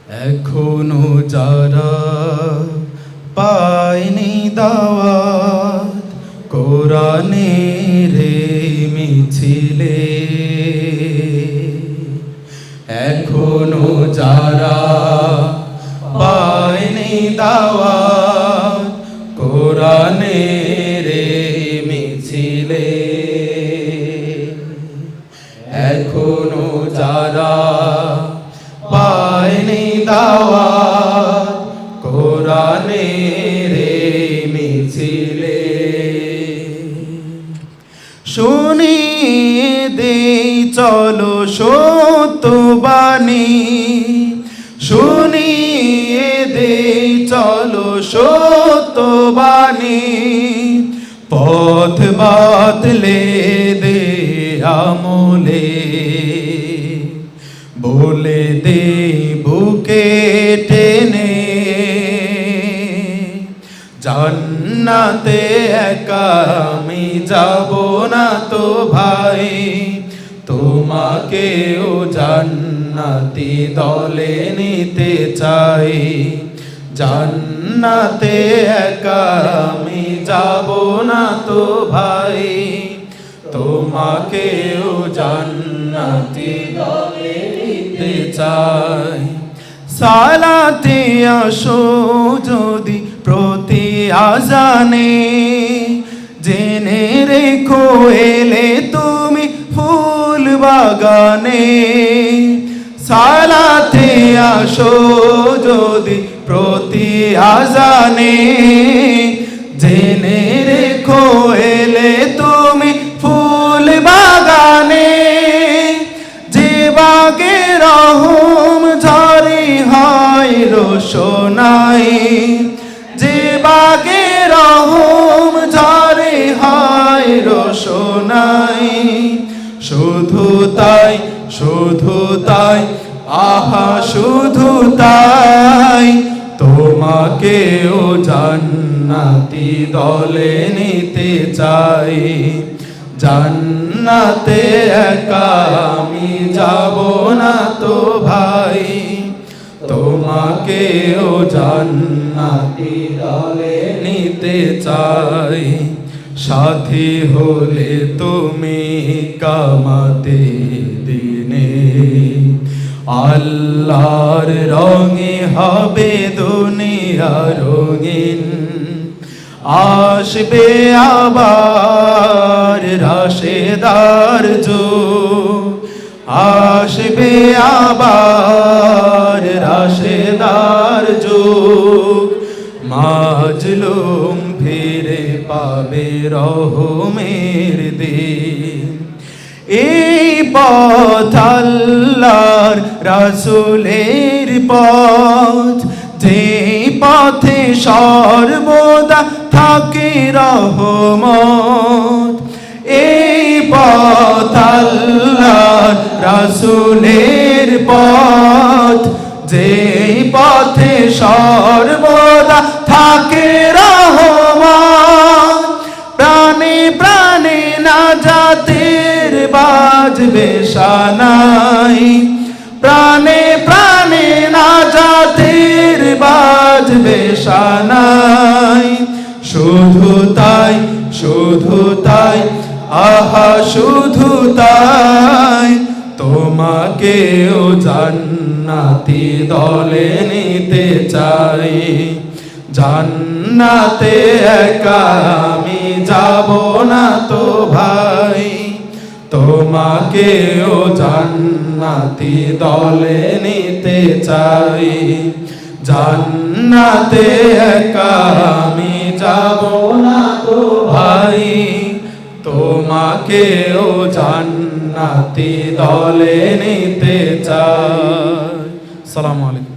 এখনো যারা পায়নি দাওয়াত কোরআনের মিছিলে, এখনো যারা পায়নি দাওয়াত কোরআনের মিছিলে, এখনো যারা পায়নি দাওয়াত কোরআনের মিছিলে, শুনিয়ে দেই চলো সত্যবাণী, শুনিয়ে দেই চলো সত্যবাণী, পথ বাতলে দে আমলে, বলে দে বুকে টেনে, জান্নাতে একা আমি যাব না তো ভাই, তোমাকেও জান্নাতি দলে নিতে চাই, জান্নাতে একা আমি যাব না তো ভাই, তোমাকেও জান্নাতি দলে নিতে চাই। সালাতে আসো যদি প্রতি আজানে, জেনে রেখো এলে তুমি ফুল বাগানে, সালাতে আসো যদি প্রতি আজানে, জেনে রেখো এলে তুমি ফুল বাগানে, যে বাগে রহম ঝরে হয় রোশনাই, যে বাগে রহম ঝরে হয় রোশনাই, শুধু তাই শুধু তাই আহা শুধু তাই, তোমাকেও জান্নাতি দলে নিতে চাই, জান্নাতে একা আমি যাব না তো ভাই, তোমাকেও জান্নাতি দলে নিতে চাই, সাথী হলে তুমি কামাতে দিনে, আল্লাহর রঙে হবে দুনিয়া রঙিন, আসবে আবার রাশেদার যুগ, আসবে আবার রাশেদার যুগ, মাজলুম ফিরে পাবে রহমের দিন, এই পথ আল্লাহর রাসূলের পথ, যে পথে সর্বদা থাকে রহমত, এই পথ আল্লাহর রাসূলের পথ, যে পথে সর্বদা থাকে রহমত, প্রাণে প্রাণে নাজাতের বাজবে শানাই, প্রাণে প্রাণে নাজাতের বাজবে শানাই, শুধু তাই শুধু তাই আহা শুধু তাই, তোমাকেও জান্নাতি দলে নিতে চাই, জান্নাতে একা আমি যাব না তো ভাই, তোমাকেও জান্নাতি দলে নিতে চাই, জান্নাতে একা আমি যাব না তো ভাই, তোমাকেও জান্নাতি দলে নিতে চাই। আসসালামু আলাইকুম।